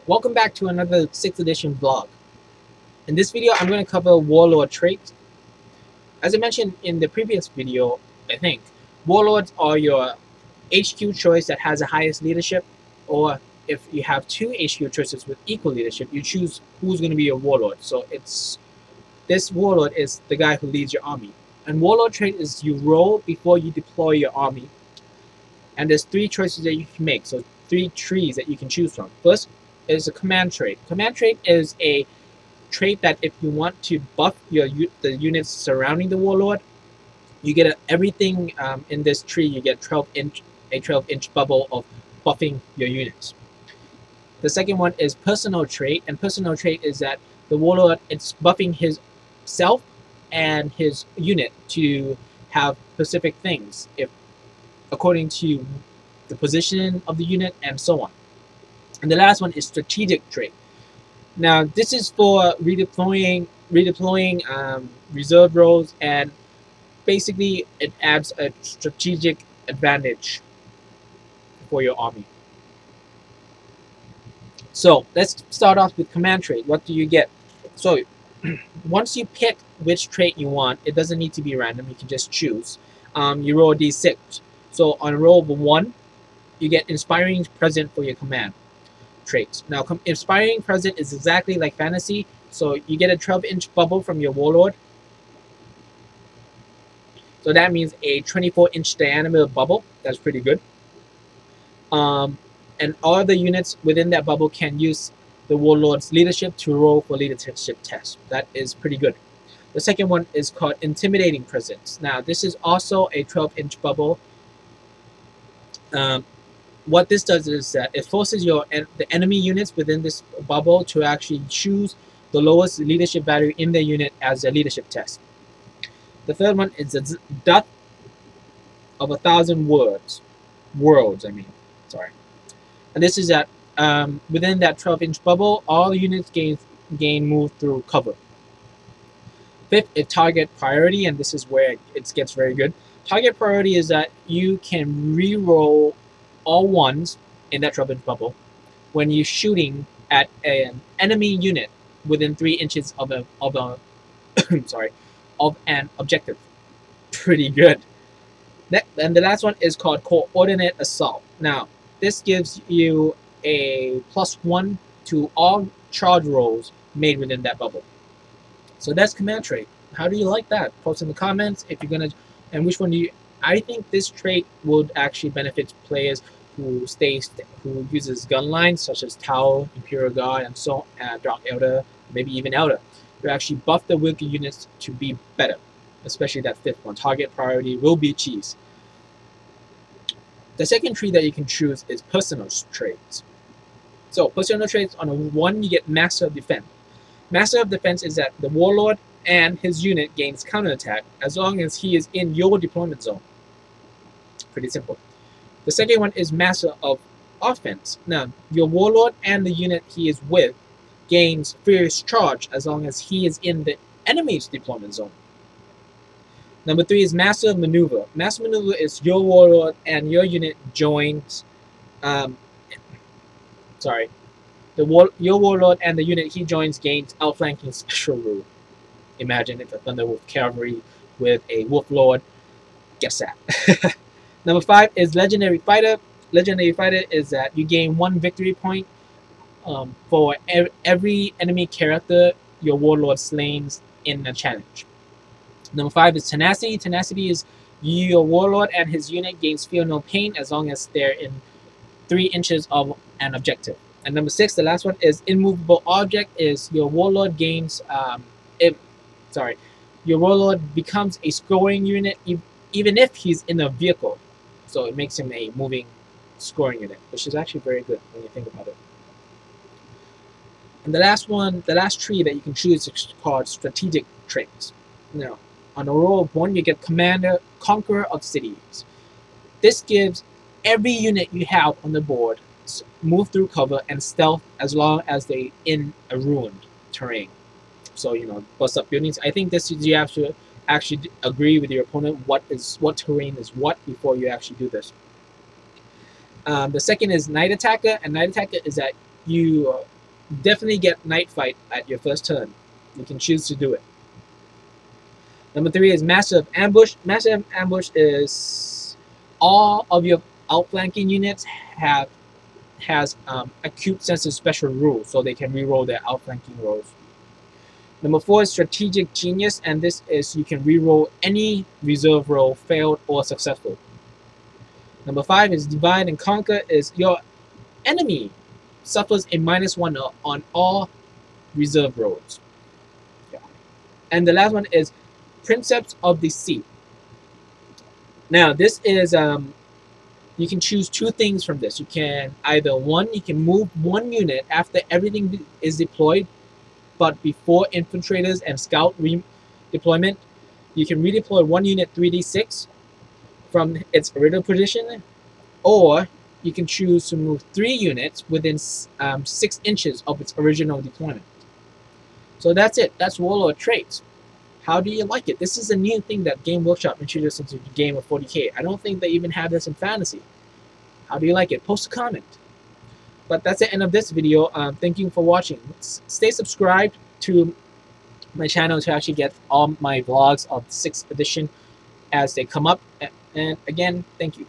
Welcome back to another 6th edition vlog. In this video, I'm going to cover Warlord traits. As I mentioned in the previous video, I think, Warlords are your HQ choice that has the highest leadership, or if you have two HQ choices with equal leadership, you choose who's going to be your Warlord. So this Warlord is the guy who leads your army. And Warlord trait is you roll before you deploy your army. And there's three choices that you can make, so three trees that you can choose from. First is a command trait. Command trait is a trait that if you want to buff the units surrounding the Warlord, you get everything in this tree. You get a 12-inch bubble of buffing your units. The second one is personal trait, and personal trait is that the Warlord, it's buffing his self and his unit to have specific things according to the position of the unit and so on. And the last one is strategic trait. Now this is for redeploying reserve roles, and basically it adds a strategic advantage for your army. So let's start off with command trait. What do you get? So once you pick which trait you want, it doesn't need to be random, you can just choose. You roll a d6. So on a roll of 1, you get inspiring present for your command traits. Now, inspiring present is exactly like fantasy. So you get a 12-inch bubble from your Warlord. So that means a 24-inch diameter bubble. That's pretty good. And all the units within that bubble can use the Warlord's leadership to roll for leadership tests. That is pretty good. The second one is called intimidating presence. Now, this is also a 12-inch bubble. What this does is that it forces the enemy units within this bubble to actually choose the lowest leadership value in their unit as a leadership test. The third one is the death of 1,000 worlds. And this is that within that 12-inch bubble, all units gain move through cover. Fifth is target priority, and this is where it gets very good. Target priority is that you can re-roll all ones in that 12-inch bubble when you're shooting at an enemy unit within 3 inches of an objective. Pretty good. And the last one is called coordinate assault. Now, this gives you a +1 to all charge rolls made within that bubble. So that's command trait. How do you like that? Post in the comments if you're gonna, and which one do you. I think this trait would actually benefit players who uses gun lines such as Tau, Imperial Guard, and so Dark Elder, maybe even Elder, to actually buff the weaker units to be better. Especially that fifth one. Target priority will be cheese. The second trait that you can choose is personal traits. So personal traits, on a 1 you get Master of Defense. Master of Defense is that the Warlord and his unit gains counterattack as long as he is in your deployment zone. Pretty simple. The second one is Master of Offense. Now, your Warlord and the unit he is with gains fierce charge as long as he is in the enemy's deployment zone. Number 3 is Master of Maneuver. Master of Maneuver is your Warlord and your unit joins. Your Warlord and the unit he joins gains outflanking special rule. Imagine if a Thunderwolf cavalry with a Wolf Lord gets that. Number 5 is Legendary Fighter. Legendary Fighter is that you gain 1 victory point for every enemy character your Warlord slains in a challenge. Number 5 is Tenacity. Tenacity is your Warlord and his unit gains Feel No Pain as long as they're in 3 inches of an objective. And number 6, the last one, is Immovable Object. Is your Warlord gains your Warlord becomes a scoring unit even if he's in a vehicle. So it makes him a moving scoring unit, which is actually very good when you think about it. And the last tree that you can choose is called Strategic Traits. Now, on a roll of 1, you get Conqueror of Cities. This gives every unit you have on the board move through cover and stealth as long as they in a ruined terrain. So, bust up buildings. I think this is, you have to actually agree with your opponent what terrain is what before you actually do this. The second is Night Attacker, and Night Attacker is that you definitely get Night Fight at your first turn. You can choose to do it. Number 3 is Massive Ambush. Massive Ambush is all of your outflanking units has acute sensitive special rules, so they can reroll their outflanking rolls. Number 4 is Strategic Genius, and this is you can reroll any reserve roll, failed or successful. Number 5 is Divide and Conquer, is your enemy suffers a -1 on all reserve rolls. Yeah. And the last one is Princeps of the Sea. Now this is you can choose 2 things from this. You can either you can move 1 unit after everything is deployed, but before infiltrators and scout deployment. You can redeploy 1 unit 3d6 from its original position, or you can choose to move 3 units within 6 inches of its original deployment. So that's it. That's Warlord traits. How do you like it? This is a new thing that Game Workshop introduced into the game of 40k. I don't think they even have this in fantasy. How do you like it? Post a comment. But that's the end of this video. Thank you for watching. Stay subscribed to my channel to actually get all my vlogs of 6th edition as they come up. And again, thank you.